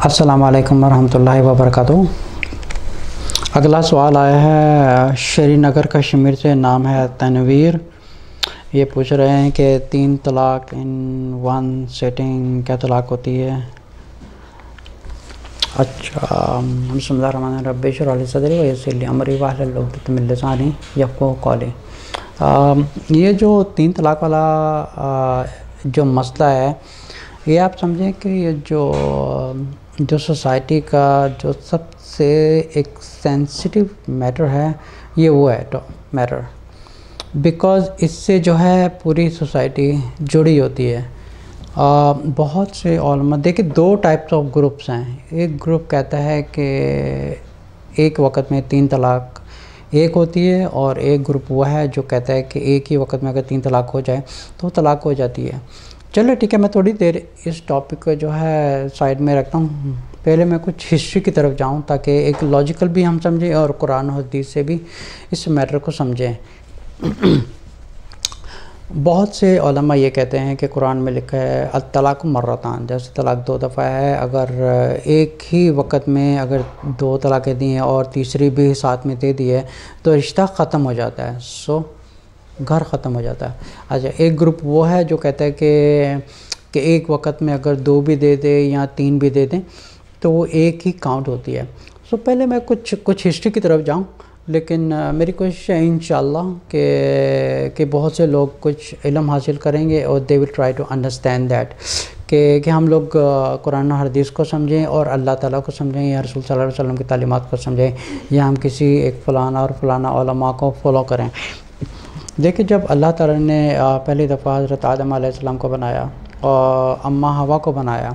السلام علیکم ورحمۃ اللہ وبرکاتہ۔ اگلا سوال آیا ہے شری نگر کشمیر سے، نام ہے تنویر۔ یہ پوچھ رہے ہیں کہ 3 طلاق ان 1 سیٹنگ کیا طلاق ہوتی ہے؟ اچھا، بسم اللہ الرحمن الرحیم، رب اشرح لی صدری ویسر لی امری واحلل عقدۃ من لسانی یفقہوا قولی۔ یہ جو 3 طلاق والا جو مسئلہ ہے، یہ آپ سمجھیں کہ یہ جو سوسائٹی کا جو سب سے ایک سینسٹیو میٹر ہے، یہ وہ ہے میٹر، بیکاز اس سے جو ہے پوری سوسائٹی جڑی ہوتی ہے۔ بہت سے علماء دیکھیں 2 ٹائپس آف گروپس ہیں۔ ایک گروپ کہتا ہے کہ ایک وقت میں 3 طلاق ایک ہوتی ہے، اور ایک گروپ وہ ہے جو کہتا ہے کہ ایک ہی وقت میں اگر 3 طلاق ہو جائے تو طلاق ہو جاتی ہے۔ چلو ٹھیک ہے، میں تھوڑی دیر اس ٹاپک کو جو ہے سائڈ میں رکھتا ہوں۔ پہلے میں کچھ ہسٹری کی طرف جاؤں تاکہ ایک لاجیکل بھی ہم سمجھیں اور قرآن و حدیث سے بھی اس میٹر کو سمجھیں۔ بہت سے علماء یہ کہتے ہیں کہ قرآن میں لکھا ہے الطلاق مرتان، جیسے طلاق 2 دفعہ ہے، اگر ایک ہی وقت میں اگر 2 طلاقیں دی ہیں اور تیسری بھی ساتھ میں دے دی ہے تو رشتہ ختم ہو جاتا ہے، گھر ختم ہو جاتا ہے۔ اچھا، ایک گروپ وہ ہے جو کہتا ہے کہ ایک وقت میں اگر 2 بھی دے دیں یا 3 بھی دے دیں تو وہ ایک ہی کاؤنٹ ہوتی ہے۔ پہلے میں کچھ ہسٹری کی طرف جاؤں، لیکن میری کوشش ہے انشاءاللہ کہ بہت سے لوگ کچھ علم حاصل کریں گے اور they will try to understand that کہ ہم لوگ قرآن و حدیث کو سمجھیں اور اللہ تعالیٰ کو سمجھیں، یا رسول صلی اللہ علیہ وسلم کی تعلیمات کو سمجھیں، یا ہم کسی ایک فلانا اور فلانا علماء کو فالو کریں۔ دیکھیں، جب اللہ تعالیٰ نے پہلی دفعہ حضرت آدم علیہ السلام کو بنایا اور اماں حوا کو بنایا،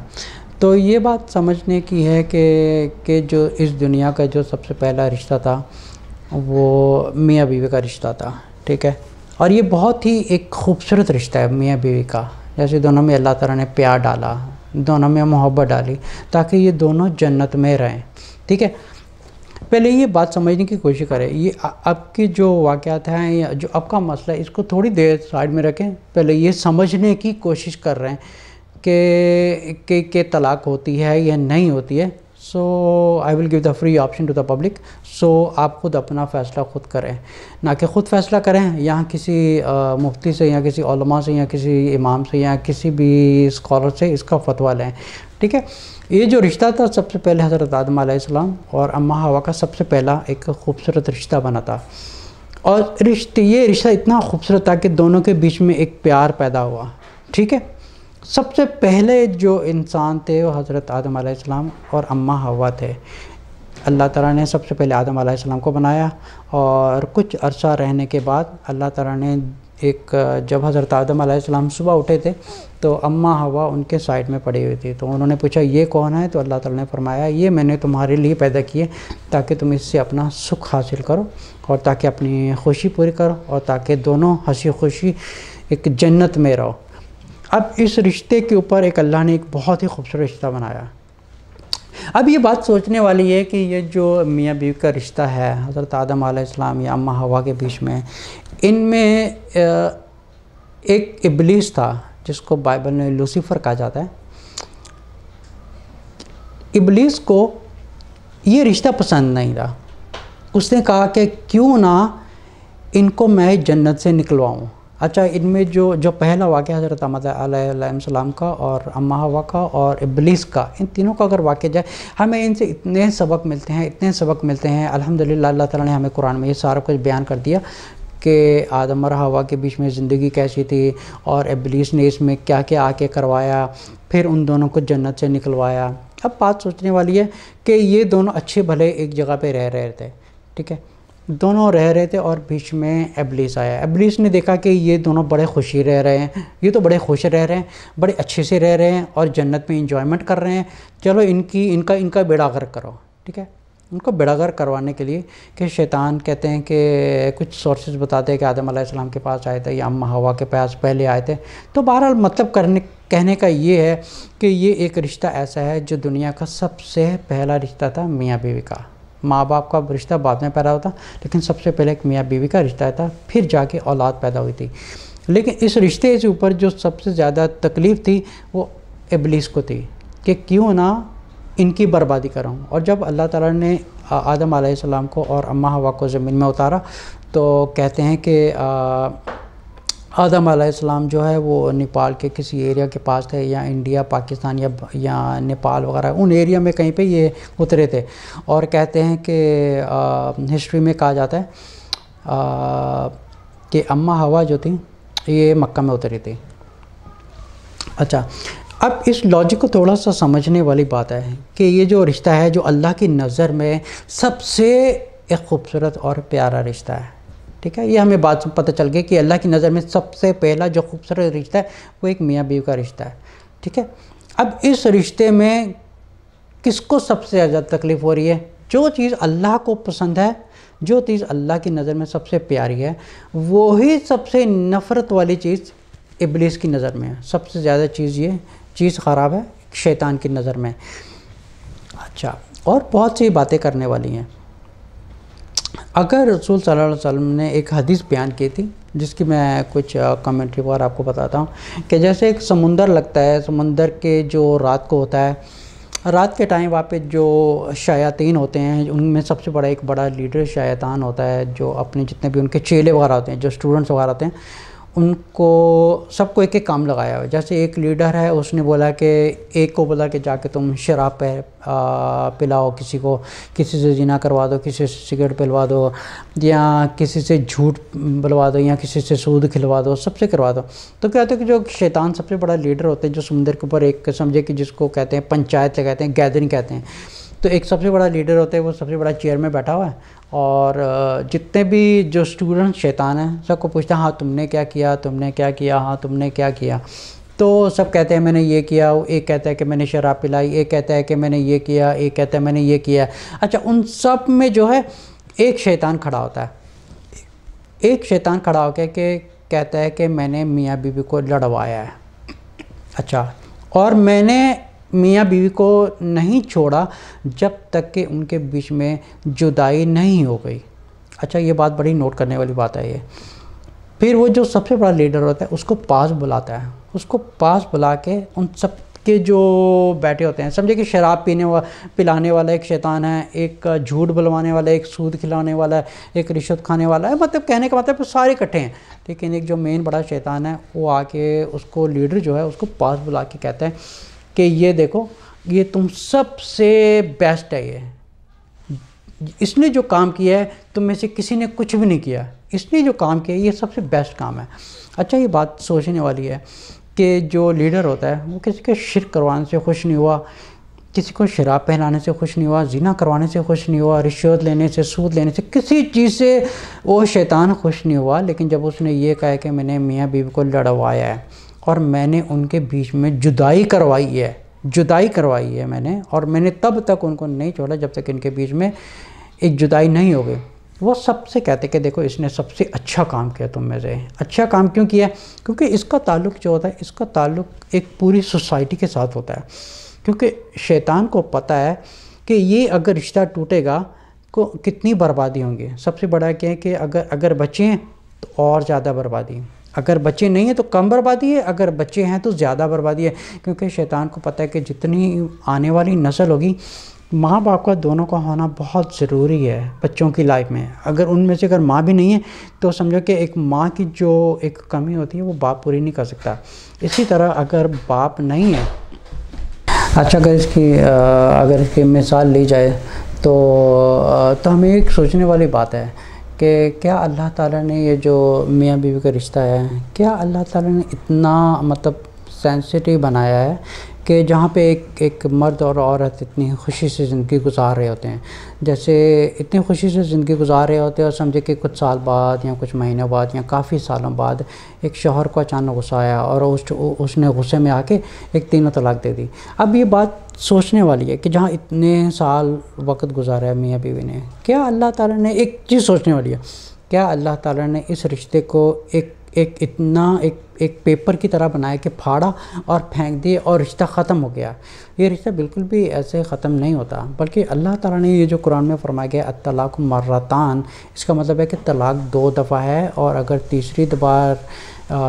تو یہ بات سمجھنے کی ہے کہ جو اس دنیا کا جو سب سے پہلا رشتہ تھا وہ میاں بیوی کا رشتہ تھا، ٹھیک ہے؟ اور یہ بہت ہی ایک خوبصورت رشتہ ہے میاں بیوی کا، جیسے دونوں میں اللہ تعالیٰ نے پیار ڈالا، دونوں میں محبت ڈالی تاکہ یہ دونوں جنت میں رہیں، ٹھیک ہے؟ پہلے یہ بات سمجھنے کی کوشش کریں، یہ اب کے جو واقعات ہیں یا جو اب کا مسئلہ ہے، اس کو تھوڑی دیر سائڈ میں رکھیں، پہلے یہ سمجھنے کی کوشش کر رہے ہیں کہ طلاق ہوتی ہے یا نہیں ہوتی ہے۔ So I will give the free option to the public, so آپ خود اپنا فیصلہ خود کریں، نہ کہ خود فیصلہ کریں یا کسی مفتی سے یا کسی علماء سے یا کسی امام سے یا کسی بھی اسکالر سے اس کا فتویٰ لیں، ٹھیک ہے؟ یہ جو رشتہ تھا سب سے پہلے حضرت آدم علیہ السلام اور اماں حوا کا سب سے پہلا ایک خوبصورت رشتہ بنا تھا، اور یہ رشتہ اتنا خوبصورت تھا کہ دونوں کے بیچ میں ایک پیار پیدا ہوا، ٹھیک ہے؟ سب سے پہلے جو انسان تھے وہ حضرت آدم علیہ السلام اور اماں حوا تھے۔ اللہ تعالیٰ نے سب سے پہلے آدم علیہ السلام کو بنایا، اور کچھ عرصہ رہنے کے بعد اللہ تعالیٰ نے جب حضرت آدم علیہ السلام صبح اٹھے تھے تو اماں حوا ان کے سائڈ میں پڑی ہوئی تھی، تو انہوں نے پوچھا یہ کون ہے؟ تو اللہ تعالیٰ نے فرمایا یہ میں نے تمہارے لیے پیدا کیے تاکہ تم اس سے اپنا سکھ حاصل کرو اور تاکہ اپنی خوشی پوری کرو اور تاکہ دونوں ہنسی خوشی ایک جنت میں رہو۔ اب اس رشتے کے اوپر اللہ نے ایک بہت ہی خوبصورت رشتہ بنایا۔ اب یہ بات سوچنے والی ہے کہ یہ جو میاں بیوی کا رشتہ ہے حضرت آدم علیہ السلام یا اماں حوا کے بیچ میں، ان میں ایک ابلیس تھا جس کو بائبل میں لوسیفر کہا جاتا ہے۔ ابلیس کو یہ رشتہ پسند نہیں تھا، اس نے کہا کہ کیوں نہ ان کو میں جنت سے نکلواؤں۔ اچھا، ان میں جو پہلا واقعہ حضرت آدم علیہ السلام کا اور اماں حوا کا اور ابلیس کا، ان تینوں کا اگر واقعہ جائے، ہمیں ان سے اتنے سبق ملتے ہیں الحمدللہ۔ اللہ تعالیٰ نے ہمیں قرآن میں یہ سارا کچھ بیان کر دیا کہ آدم اور حوا کے بیچ میں زندگی کیسی تھی، اور ابلیس نے اس میں کیا کیا آ کے کروایا، پھر ان دونوں کو جنت سے نکلوایا۔ اب بات سوچنے والی ہے کہ یہ دونوں اچھے بھلے ایک جگہ پہ رہ رہے تھے، ٹھیک ہے؟ دونوں رہ رہے تھے اور بیچ میں ابلیس آیا۔ ابلیس نے دیکھا کہ یہ دونوں بڑے خوشی رہ رہے ہیں، یہ تو بڑے خوش رہ رہے ہیں، بڑے اچھے سے رہ رہے ہیں اور جنت میں انجوائمنٹ کر رہے ہیں، چلو ان کا بیڑا غرق کرو، ٹھیک ہے؟ ان کو بیڑا غرق کروانے کے لیے کہ شیطان کہتے ہیں کہ کچھ سورسز بتاتے ہیں کہ آدم علیہ السلام کے پاس آئے تھے یا اماں حوا کے پاس پہلے آئے تھے، تو بہرحال مطلب کہنے کا یہ ہے کہ یہ ایک رشتہ ایسا ہے جو دنیا کا سب سے پہلا رشتہ تھا میاں بیوی کا۔ ماں باپ کا رشتہ بعد میں پیدا ہوتا، لیکن سب سے پہلے ایک میاں بیوی کا رشتہ تھا، پھر جا کے اولاد پیدا ہوئی تھی۔ لیکن اس رشتے سے اوپر جو سب سے زیادہ تکلیف تھی وہ ابلیس کو تھی کہ کیوں نہ ان کی بربادی کروں۔ اور جب اللہ تعالیٰ نے آدم علیہ السلام کو اور اماں حوا کو زمین میں اتارا تو کہتے ہیں کہ آدم علیہ السلام جو ہے وہ نیپال کے کسی ایریا کے پاس تھے، یا انڈیا پاکستان یا نیپال وغیرہ ان ایریا میں کہیں پہ یہ اترے تھے۔ اور کہتے ہیں کہ ہسٹری میں کہا جاتا ہے کہ اماں حوا جو تھیں یہ مکہ میں اتری تھی۔ اچھا، اب اس لاجک کو تھوڑا سا سمجھنے والی بات ہے کہ یہ جو رشتہ ہے جو اللہ کی نظر میں سب سے ایک خوبصورت اور پیارا رشتہ ہے، ٹھیک ہے، یہ ہمیں بات پتہ چل گئی کہ اللہ کی نظر میں سب سے پہلا جو خوبصورت رشتہ ہے وہ ایک میاں بیوی کا رشتہ ہے، ٹھیک ہے۔ اب اس رشتے میں کس کو سب سے زیادہ تکلیف ہو رہی ہے؟ جو چیز اللہ کو پسند ہے، جو چیز اللہ کی نظر میں سب سے پیاری ہے، وہی سب سے نفرت والی چیز ابلیس کی نظر میں ہے۔ سب سے زیادہ یہ چیز خراب ہے شیطان کی نظر میں۔ اچھا، اور بہت سی باتیں کرنے والی ہیں۔ اگر رسول صلی اللہ علیہ وسلم نے ایک حدیث بیان کی تھی جس کی میں کچھ کمنٹری وغیرہ آپ کو بتاتا ہوں کہ جیسے ایک سمندر لگتا ہے، سمندر کے جو رات کو ہوتا ہے، رات کے ٹائم وہاں پہ جو شیاطین ہوتے ہیں ان میں سب سے بڑا ایک بڑا لیڈر شیطان ہوتا ہے، جو اپنے جتنے بھی ان کے چیلے وغیرہ ہوتے ہیں، جو اسٹوڈنٹس وغیرہ ہوتے ہیں، ان کو سب کو ایک ایک کام لگایا ہوا ہے۔ جیسے ایک لیڈر ہے، اس نے بولا کہ ایک کو بولا کہ جا کے تم شراب پلاؤ کسی کو، کسی سے زنا کروا دو، کسی سے سگریٹ پلوا دو، یا کسی سے جھوٹ بلوا دو، یا کسی سے سود کھلوا دو، سب سے کروا دو۔ تو کہتے ہیں کہ جو شیطان سب سے بڑا لیڈر ہوتے ہیں، جو سمندر کے اوپر ایک سمجھے کہ جس کو کہتے ہیں پنچایت کہتے ہیں، گیدرنگ کہتے ہیں، تو ایک سب سے بڑا لیڈر ہوتا ہے، وہ سب سے بڑا چیئر میں بیٹھا ہوا ہے، اور جتنے بھی جو اسٹوڈنٹ شیطان ہیں سب کو پوچھتا ہے ہاں تم نے کیا کیا، تم نے کیا کیا، ہاں تم نے کیا کیا، تو سب کہتے ہیں میں نے یہ کیا، ایک کہتا ہے کہ میں نے شراب پلائی، ایک کہتا ہے کہ میں نے یہ کیا، ایک کہتا ہے میں نے یہ کیا۔ اچھا، ان سب میں جو ہے ایک شیطان کھڑا ہوتا ہے، ایک شیطان کھڑا ہو کے کہ کہتا ہے کہ میں نے میاں بیوی کو لڑوایا ہے، اچھا، اور میں نے میاں بیوی کو نہیں چھوڑا جب تک کہ ان کے بیچ میں جدائی نہیں ہو گئی۔ اچھا، یہ بات بڑی نوٹ کرنے والی بات ہے یہ۔ پھر وہ جو سب سے بڑا لیڈر ہوتا ہے اس کو پاس بلاتا ہے، اس کو پاس بلا کے ان سب کے جو بیٹھے ہوتے ہیں، سمجھے کہ شراب پلانے والا ایک شیطان ہے، ایک جھوٹ بلوانے والا، ایک سود کھلانے والا ہے، ایک رشوت کھانے والا ہے، مطلب کہنے کا مطلب سارے اکٹھے ہیں، لیکن ایک جو مین بڑا شیطان ہے وہ آ کے اس کو لیڈر جو ہے اس کو پاس بلا کے کہتا ہے کہ یہ دیکھو، یہ تم سب سے بیسٹ ہے، اس نے جو کام کیا ہے تم میں سے کسی نے کچھ بھی نہیں کیا، اس نے جو کام کیا ہے یہ سب سے بیسٹ کام ہے۔ اچھا، یہ بات سوچنے والی ہے کہ جو لیڈر ہوتا ہے وہ کسی کے شرک کروانے سے خوش نہیں ہوا، کسی کو شراب پہنانے سے خوش نہیں ہوا، زنا کروانے سے خوش نہیں ہوا، رشوت لینے سے، سود لینے سے، کسی چیز سے وہ شیطان خوش نہیں ہوا، لیکن جب اس نے یہ کہا کہ میں نے میاں بیوی کو لڑوایا ہے اور میں نے ان کے بیچ میں جدائی کروائی ہے میں نے، اور میں نے تب تک ان کو نہیں چھوڑا جب تک ان کے بیچ میں ایک جدائی نہیں ہو گئی، وہ سب سے کہتے کہ دیکھو اس نے سب سے اچھا کام کیا تم میں سے۔ اچھا کام کیوں کیا؟ کیونکہ اس کا تعلق جو ہوتا ہے، اس کا تعلق ایک پوری سوسائٹی کے ساتھ ہوتا ہے، کیونکہ شیطان کو پتہ ہے کہ یہ اگر رشتہ ٹوٹے گا کو کتنی بربادی ہوں گی۔ سب سے بڑا کیا ہے کہ اگر بچے ہیں تو اور زیادہ بربادی، اگر بچے نہیں ہیں تو کم بربادی ہے، اگر بچے ہیں تو زیادہ بربادی ہے، کیونکہ شیطان کو پتہ ہے کہ جتنی آنے والی نسل ہوگی، ماں باپ کا دونوں کا ہونا بہت ضروری ہے بچوں کی لائف میں۔ اگر ان میں سے اگر ماں بھی نہیں ہے تو سمجھو کہ ایک ماں کی جو ایک کمی ہوتی ہے وہ باپ پوری نہیں کر سکتا۔ اسی طرح اگر باپ نہیں ہے، اچھا، اگر اس کی مثال لی جائے تو ہمیں ایک سوچنے والی بات ہے کہ کیا اللہ تعالیٰ نے یہ جو میاں بیوی کا رشتہ ہے، کیا اللہ تعالیٰ نے اتنا مطلب سینسٹیو بنایا ہے کہ جہاں پہ ایک مرد اور عورت اتنی خوشی سے زندگی گزار رہے ہوتے ہیں، جیسے اتنی خوشی سے زندگی گزار رہے ہوتے ہیں، اور سمجھے کہ کچھ سال بعد یا کچھ مہینوں بعد یا کافی سالوں بعد ایک شوہر کو اچانک غصہ آیا اور اس نے غصے میں آ کے ایک تینوں طلاق دے دی۔ اب یہ بات سوچنے والی ہے کہ جہاں اتنے سال وقت گزارا ہے میاں بیوی نے، کیا اللہ تعالیٰ نے ایک چیز سوچنے والی ہے، کیا اللہ تعالیٰ نے اس رشتے کو ایک پیپر کی طرح بنایا کہ پھاڑا اور پھینک دیے اور رشتہ ختم ہو گیا. یہ رشتہ بالکل بھی ایسے ختم نہیں ہوتا، بلکہ اللہ تعالیٰ نے یہ جو قرآن میں فرمایا گیا الطلاق مرتان، اس کا مطلب ہے کہ طلاق 2 دفعہ ہے، اور اگر تیسری بار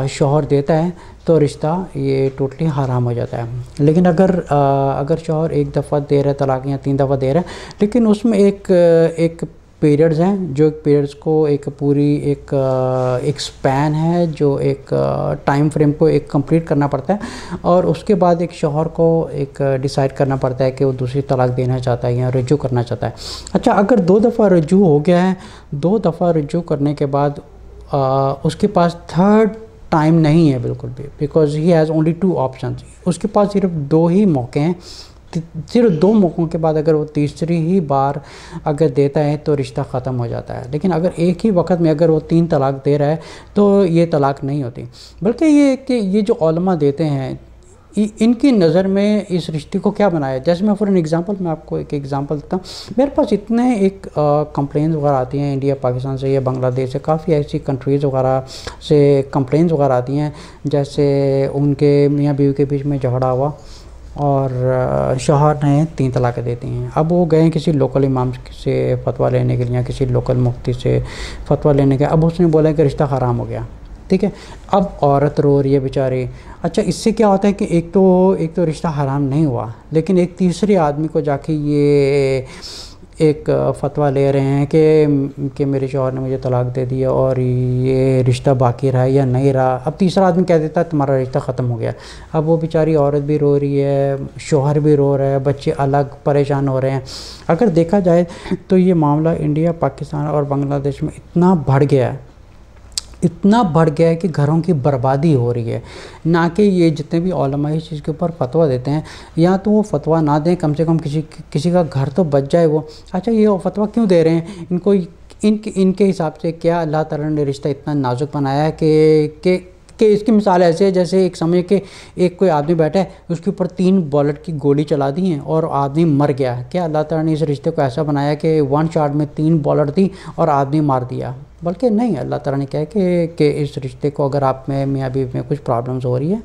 شوہر دیتا ہے تو رشتہ یہ ٹوٹلی حرام ہو جاتا ہے. لیکن اگر شوہر 1 دفعہ دے رہا ہے طلاق یا 3 دفعہ دے رہا ہے، لیکن اس میں ایک پیریڈز ہیں، جو پیریڈز کو ایک پوری ایک سپین ہے، جو ایک ٹائم فریم کو ایک کمپلیٹ کرنا پڑتا ہے، اور اس کے بعد ایک شوہر کو ایک ڈیسائیڈ کرنا پڑتا ہے کہ وہ دوسری طلاق دینا چاہتا ہے یا رجوع کرنا چاہتا ہے. اچھا، اگر 2 دفعہ رجوع ہو گیا ہے، 2 دفعہ رجوع کرنے کے بعد اس کے پاس تھرڈ ٹائم نہیں ہے بالکل بھی، because he has only 2 options. اس کے پاس صرف 2 ہی موقع ہیں. صرف 2 موقعوں کے بعد اگر وہ تیسری ہی بار اگر دیتا ہے تو رشتہ ختم ہو جاتا ہے. لیکن اگر ایک ہی وقت میں اگر وہ 3 طلاق دے رہا ہے تو یہ طلاق نہیں ہوتی. بلکہ یہ جو علماء دیتے ہیں، ان کی نظر میں اس رشتے کو کیا بنایا. جیسے میں فور این ایگزامپل، میں آپ کو ایک ایگزامپل دیتا ہوں. میرے پاس اتنے ایک کمپلینز وغیرہ آتی ہیں انڈیا، پاکستان سے یا بنگلہ دیش سے، کافی ایسی کنٹریز وغیرہ سے کمپلینز وغیرہ آتی ہیں. جیسے ان کے میاں بیوی کے بیچ میں جھگڑا ہوا اور شوہر نے 3 طلاقیں دیتی ہیں. اب وہ گئے کسی لوکل امام سے فتویٰ لینے کے لیے، کسی لوکل مفتی سے فتویٰ لینے کے. اب اس نے بولا کہ رشتہ حرام ہو گیا. ٹھیک ہے، اب عورت رو رہی ہے بیچاری. اچھا، اس سے کیا ہوتا ہے کہ ایک تو رشتہ حرام نہیں ہوا، لیکن ایک تیسرے آدمی کو جا کے یہ ایک فتویٰ لے رہے ہیں کہ میرے شوہر نے مجھے طلاق دے دیا اور یہ رشتہ باقی رہا یا نہیں رہا. اب تیسرا آدمی کہہ دیتا ہے تمہارا رشتہ ختم ہو گیا. اب وہ بیچاری عورت بھی رو رہی ہے، شوہر بھی رو رہا ہے، بچے الگ پریشان ہو رہے ہیں. اگر دیکھا جائے تو یہ معاملہ انڈیا، پاکستان اور بنگلہ دیش میں اتنا بڑھ گیا ہے کہ گھروں کی بربادی ہو رہی ہے. نہ کہ یہ جتنے بھی علماء اس چیز کے اوپر فتویٰ دیتے ہیں، یا تو وہ فتویٰ نہ دیں، کم سے کم کسی کا گھر تو بچ جائے وہ. اچھا، یہ فتویٰ کیوں دے رہے ہیں؟ ان کے حساب سے کیا اللہ تعالیٰ نے رشتہ اتنا نازک بنایا ہے کہ اس کی مثال ایسے ہے جیسے ایک سمجھے کہ ایک کوئی آدمی بیٹھا ہے، اس کے اوپر 3 بولٹ کی گولی چلا دی ہیں اور آدمی مر گیا. کیا اللہ تعالیٰ نے اس رشتے کو ایسا بنایا کہ 1 شاٹ میں 3 بولٹ دی اور آدمی مار دیا؟ بلکہ نہیں، اللہ تعالیٰ نے کہا کہ اس رشتے کو اگر آپ میں میاں بیوی میں کچھ پرابلمز ہو رہی ہے،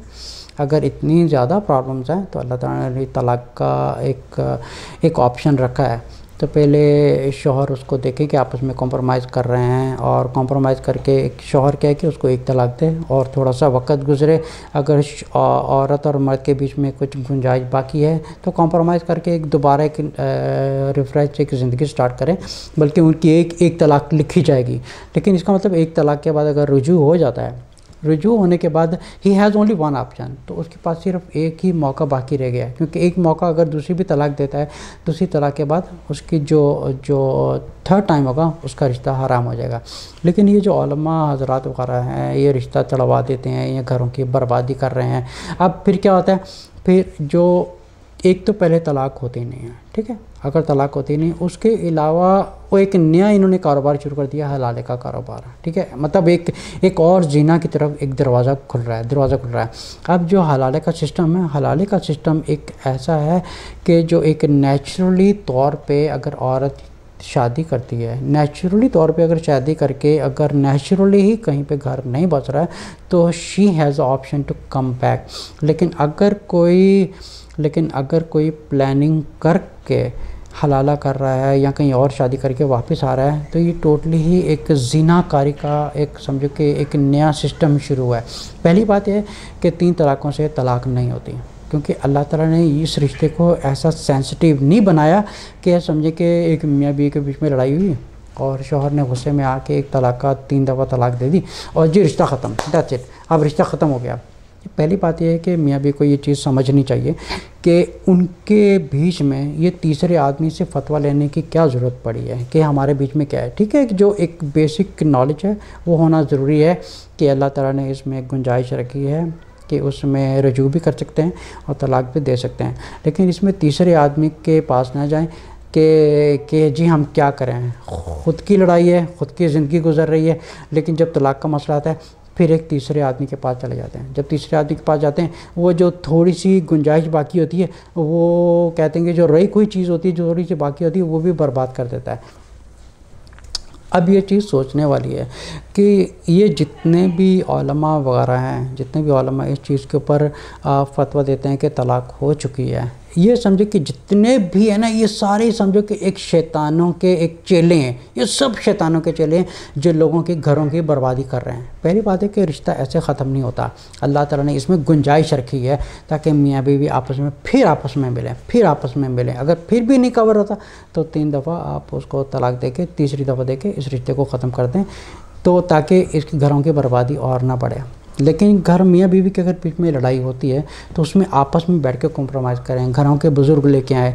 اگر اتنی زیادہ پرابلمز ہیں، تو اللہ تعالیٰ نے طلاق کا ایک آپشن رکھا ہے. تو پہلے شوہر اس کو دیکھے کہ آپس میں کمپرومائز کر رہے ہیں، اور کمپرومائز کر کے ایک شوہر کہے کہ اس کو 1 طلاق دے، اور تھوڑا سا وقت گزرے. اگر عورت اور مرد کے بیچ میں کچھ گنجائش باقی ہے تو کمپرومائز کر کے دوبارہ ایک ریفریش ایک زندگی سٹارٹ کریں. بلکہ ان کی ایک طلاق لکھی جائے گی. لیکن اس کا مطلب 1 طلاق کے بعد اگر رجوع ہو جاتا ہے، رجوع ہونے کے بعد ہی ہیز اونلی 1 آپشن، تو اس کے پاس صرف ایک ہی موقع باقی رہ گیا ہے. کیونکہ ایک موقع اگر دوسری بھی طلاق دیتا ہے، دوسری طلاق کے بعد اس کی جو تھرڈ ٹائم ہوگا اس کا رشتہ حرام ہو جائے گا. لیکن یہ جو علماء حضرات وغیرہ ہیں، یہ رشتہ چڑھوا دیتے ہیں، یہ گھروں کی بربادی کر رہے ہیں. اب پھر کیا ہوتا ہے؟ پھر جو ایک تو پہلے طلاق ہوتی نہیں ہے، ٹھیک ہے، اگر طلاق ہوتی نہیں، اس کے علاوہ وہ ایک نیا انہوں نے کاروبار شروع کر دیا، حلالے کا کاروبار. ٹھیک ہے، مطلب ایک اور زنا کی طرف ایک دروازہ کھل رہا ہے. اب جو حلالے کا سسٹم ہے، حلالے کا سسٹم ایک ایسا ہے کہ جو ایک نیچرلی طور پہ اگر عورت شادی کرتی ہے، نیچرلی طور پہ اگر شادی کر کے اگر نیچرلی ہی کہیں پہ گھر نہیں بچ رہا ہے، تو she has option to come back. لیکن اگر کوئی پلاننگ کر کے حلالہ کر رہا ہے یا کہیں اور شادی کر کے واپس آ رہا ہے، تو یہ ٹوٹلی ہی ایک زنا کاری کا ایک سمجھو کہ ایک نیا سسٹم شروع ہوا ہے. پہلی بات یہ ہے کہ 3 طلاقوں سے طلاق نہیں ہوتی، کیونکہ اللہ تعالیٰ نے اس رشتے کو ایسا سینسٹیو نہیں بنایا کہ سمجھے کہ ایک میاں بیوی کے بیچ میں لڑائی ہوئی اور شوہر نے غصے میں آ کے 1 طلاق کا 3 دفعہ طلاق دے دی اور جی رشتہ ختم، دیٹس اٹ، اب رشتہ ختم ہو گیا. پہلی بات یہ ہے کہ میاں بیوی کو یہ چیز سمجھنی چاہیے کہ ان کے بیچ میں یہ تیسرے آدمی سے فتویٰ لینے کی کیا ضرورت پڑی ہے کہ ہمارے بیچ میں کیا ہے. ٹھیک ہے، جو ایک بیسک نالج ہے وہ ہونا ضروری ہے کہ اللہ تعالیٰ نے اس میں گنجائش رکھی ہے کہ اس میں رجوع بھی کر سکتے ہیں اور طلاق بھی دے سکتے ہیں. لیکن اس میں تیسرے آدمی کے پاس نہ جائیں کہ جی ہم کیا کریں، خود کی لڑائی ہے، خود کی زندگی گزر رہی ہے، لیکن جب طلاق کا مسئلہ آتا ہے پھر ایک تیسرے آدمی کے پاس چلے جاتے ہیں. جب تیسرے آدمی کے پاس جاتے ہیں، وہ جو تھوڑی سی گنجائش باقی ہوتی ہے، وہ کہتے ہیں کہ جو رہی کوئی چیز ہوتی ہے جو تھوڑی سی باقی ہوتی ہے وہ بھی برباد کر دیتا ہے. اب یہ چیز سوچنے والی ہے کہ یہ جتنے بھی علماء وغیرہ ہیں، جتنے بھی علماء اس چیز کے اوپر فتویٰ دیتے ہیں کہ طلاق ہو چکی ہے، یہ سمجھو کہ جتنے بھی ہیں نا، یہ سارے سمجھو کہ ایک شیطانوں کے ایک چیلے ہیں، یہ سب شیطانوں کے چیلے ہیں جو لوگوں کے گھروں کی بربادی کر رہے ہیں۔ پہلی بات ہے کہ رشتہ ایسے ختم نہیں ہوتا، اللہ تعالیٰ نے اس میں گنجائش رکھی ہے تاکہ میاں بیوی آپس میں ملیں، اگر پھر بھی نہیں کور ہوتا تو 3 دفعہ آپ اس کو طلاق دے کے، تیسری دفعہ دے کے اس رشتے کو ختم کر دیں، تو تاکہ اس گھروں کی بربادی اور نہ بڑھے۔ لیکن گھر میاں بیوی کے اگر بیچ میں لڑائی ہوتی ہے تو اس میں آپس میں بیٹھ کے کمپرومائز کریں، گھروں کے بزرگ لے کے آئیں۔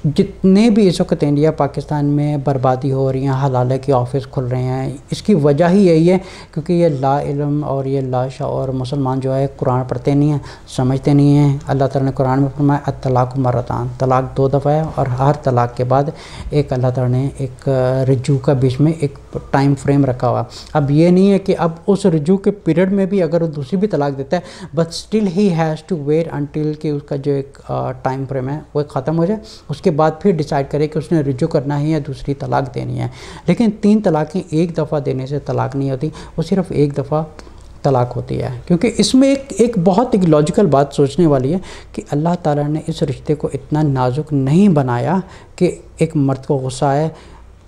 جتنے بھی اس وقت انڈیا پاکستان میں بربادی ہو رہی ہیں، حلالہ کے آفس کھل رہے ہیں، اس کی وجہ ہی یہی ہے کیونکہ یہ لا علم اور یہ لا شعور مسلمان جو ہے قرآن پڑھتے نہیں ہیں، سمجھتے نہیں ہیں۔ اللہ تعالیٰ نے قرآن میں فرمایا الطلاق مرتان، طلاق 2 دفعہ ہے، اور ہر طلاق کے بعد ایک اللہ تعالیٰ نے ایک رجوع کا بیچ میں ایک ٹائم فریم رکھا ہوا۔ اب یہ نہیں ہے کہ اب اس رجوع کے پیریڈ میں بھی اگر وہ دوسری بھی طلاق دیتا ہے but still he has to wait until کہ اس کا جو ایک ٹائم فریم ہے وہ ختم ہو جائے، اس کے بعد پھر ڈیسائیڈ کرے کہ اس نے رجوع کرنا ہے یا دوسری طلاق دینی ہے۔ لیکن 3 طلاقیں ایک دفعہ دینے سے طلاق نہیں ہوتی، وہ صرف ایک دفعہ طلاق ہوتی ہے۔ کیونکہ اس میں ایک بہت لاجیکل بات سوچنے والی ہے کہ اللہ تعالیٰ نے اس رشتے کو اتنا نازک نہیں بنایا کہ ایک مرد کو غصہ آئے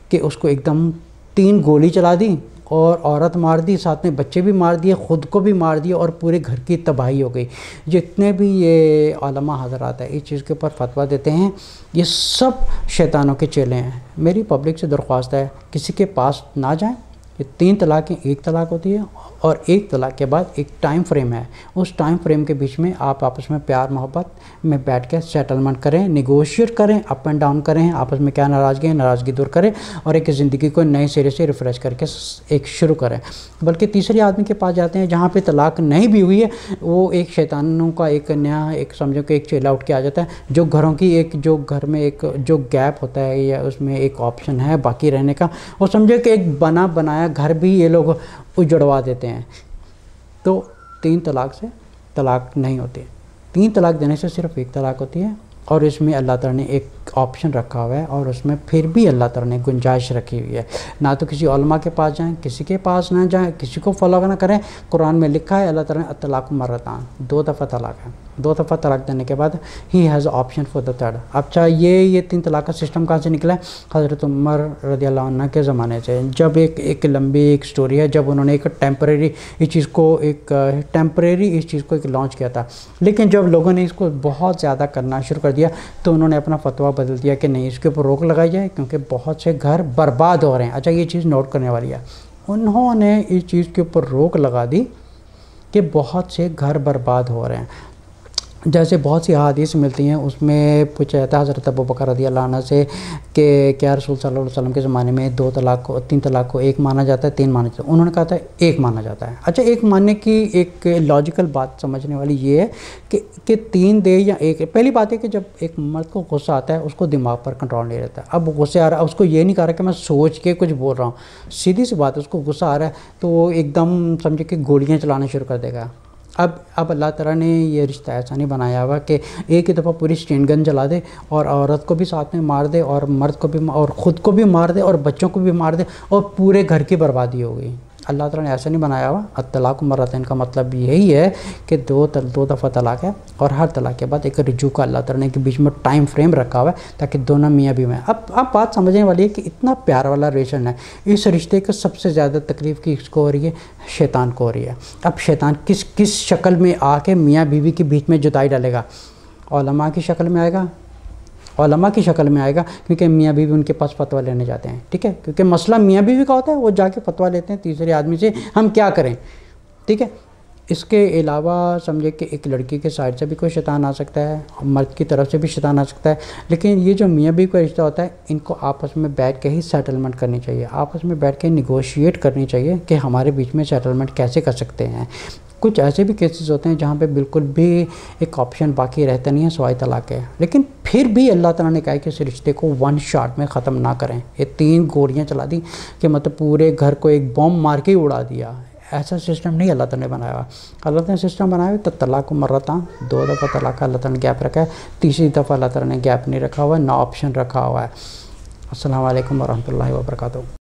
کہ اس کو ایک دم 3 گولی چلا دی اور عورت مار دی، ساتھ میں بچے بھی مار دیے، خود کو بھی مار دیا اور پورے گھر کی تباہی ہو گئی۔ جتنے بھی یہ علماء حضرات ہیں اس چیز کے اوپر فتویٰ دیتے ہیں، یہ سب شیطانوں کے چیلے ہیں۔ میری پبلک سے درخواست ہے کسی کے پاس نہ جائیں، یہ 3 طلاقیں ایک طلاق ہوتی ہے، اور ایک طلاق کے بعد ایک ٹائم فریم ہے، اس ٹائم فریم کے بیچ میں آپ آپس میں پیار محبت میں بیٹھ کے سیٹلمنٹ کریں، نیگوشیٹ کریں، اپ اینڈ ڈاؤن کریں، آپس میں کیا ناراضگی دور کریں، اور ایک زندگی کو نئے سرے سے ریفریش کر کے ایک شروع کریں۔ بلکہ تیسرے آدمی کے پاس جاتے ہیں جہاں پہ طلاق نہیں بھی ہوئی ہے، وہ ایک شیطانوں کا ایک نیا ایک سمجھو کہ ایک چیلا اٹھ کے آ جاتا ہے، جو گھروں کی ایک جو گھر میں ایک جو گیپ ہوتا ہے یا اس میں ایک آپشن ہے باقی رہنے کا، وہ سمجھو کہ ایک بنایا گھر بھی یہ لوگ اجڑوا دیتے ہیں۔ تو 3 طلاق سے طلاق نہیں ہوتی، 3 طلاق دینے سے صرف ایک طلاق ہوتی ہے، اور اس میں اللہ تعالیٰ نے ایک آپشن رکھا ہوا ہے، اور اس میں پھر بھی اللہ تعالیٰ نے گنجائش رکھی ہوئی ہے۔ نہ تو کسی علماء کے پاس جائیں، کسی کے پاس نہ جائیں، کسی کو فالو نہ کریں۔ قرآن میں لکھا ہے اللہ تعالیٰ نے الطلاق مرتان، 2 دفعہ طلاق ہے، 2 دفعہ طلاق دینے کے بعد he has option for the third. اچھا یہ 3 طلاق کا سسٹم کہاں سے نکلا ہے؟ حضرت عمر رضی اللہ عنہ کے زمانے سے، جب ایک لمبی ایک سٹوری ہے، جب انہوں نے ایک ٹیمپریری اس چیز کو لانچ کیا تھا، لیکن جب لوگوں نے اس کو بہت زیادہ کرنا شروع کر دیا تو انہوں نے اپنا فتویٰ بدل دیا کہ نہیں، اس کے اوپر روک لگائی جائے کیونکہ بہت سے گھر برباد ہو رہے ہیں۔ اچھا یہ چیز نوٹ کرنے والی ہے، انہوں نے اس چیز کے اوپر روک لگا دی کہ بہت سے گھر برباد ہو رہے ہیں۔ جیسے بہت سی احادیث ملتی ہیں، اس میں پوچھا جاتا ہے حضرت ابوبکر رضی اللہ عنہ سے کہ کیا رسول صلی اللہ علیہ وسلم کے زمانے میں 3 طلاق کو 1 مانا جاتا ہے، 3 مانا جاتا ہے؟ انہوں نے کہا تھا 1 مانا جاتا ہے۔ اچھا 1 ماننے کی ایک لاجیکل بات سمجھنے والی یہ ہے کہ 3 دے یا 1۔ پہلی بات ہے کہ جب ایک مرد کو غصہ آتا ہے اس کو دماغ پر کنٹرول نہیں رہتا، اب غصہ آ رہا ہے، اس کو یہ نہیں کہہ رہا کہ میں سوچ کے کچھ بول رہا ہوں، سیدھی سی بات ہے، اس کو غصہ آ رہا ہے تو وہ ایک دم سمجھے کہ گولیاں چلانا شروع کر دے گا۔ اب اللہ تعالیٰ نے یہ رشتہ ایسا نہیں بنایا ہوا کہ ایک ہی دفعہ پوری اسٹین گن جلا دے اور عورت کو بھی ساتھ میں مار دے اور مرد کو بھی اور خود کو بھی مار دے اور بچوں کو بھی مار دے اور پورے گھر کی بربادی ہو گئی۔ اللہ تعالیٰ نے ایسا نہیں بنایا ہوا۔ الطلاق مرتين کا مطلب یہی ہے کہ 2 دفعہ طلاق ہے، اور ہر طلاق کے بعد ایک رجوع کا اللہ تعالیٰ نے کے بیچ میں ٹائم فریم رکھا ہوا ہے تاکہ دونوں میاں بیوی میں۔ اب بات سمجھنے والی ہے کہ اتنا پیار والا ریلیشن ہے، اس رشتے کو سب سے زیادہ تکلیف کس کو ہو رہی ہے؟ شیطان کو ہو رہی ہے۔ اب شیطان کس شکل میں آ کے میاں بیوی کے بیچ میں جدائی ڈالے گا؟ علماء کی شکل میں آئے گا، علماء کی شکل میں آئے گا، کیونکہ میاں بیوی ان کے پاس فتویٰ لینے جاتے ہیں، ٹھیک ہے، کیونکہ مسئلہ میاں بیوی کا ہوتا ہے، وہ جا کے فتویٰ لیتے ہیں تیسرے آدمی سے ہم کیا کریں، ٹھیک ہے۔ اس کے علاوہ سمجھے کہ ایک لڑکی کے سائڈ سے بھی کوئی شیطان آ سکتا ہے، مرد کی طرف سے بھی شیطان آ سکتا ہے، لیکن یہ جو میاں بیوی کا رشتہ ہوتا ہے ان کو آپس میں بیٹھ کے ہی سیٹلمنٹ کرنی چاہیے، آپس میں بیٹھ کے نیگوشیٹ کرنی چاہیے کہ ہمارے بیچ میں سیٹلمنٹ کیسے کر سکتے ہیں۔ کچھ ایسے بھی کیسز ہوتے ہیں جہاں پہ بالکل بھی ایک آپشن باقی رہتا نہیں ہے سوائے طلاق ہے، لیکن پھر بھی اللہ تعالیٰ نے کہا کہ اس رشتے کو 1 شاٹ میں ختم نہ کریں۔ یہ 3 گولیاں چلا دی کہ مطلب پورے گھر کو ایک بم مار کے ہی اڑا دیا، ایسا سسٹم نہیں اللہ تعالیٰ نے بنایا ہوا۔ اللہ تعالیٰ نے سسٹم بنایا ہوا تو طلاق مرتان، 2 دفعہ طلاق کا اللہ تعالیٰ نے گیپ رکھا ہے، تیسری دفعہ اللہ تعالیٰ نے گیپ نہیں رکھا ہوا ہے، نہ آپشن رکھا ہوا ہے۔ السلام علیکم ورحمۃ اللہ وبرکاتہ۔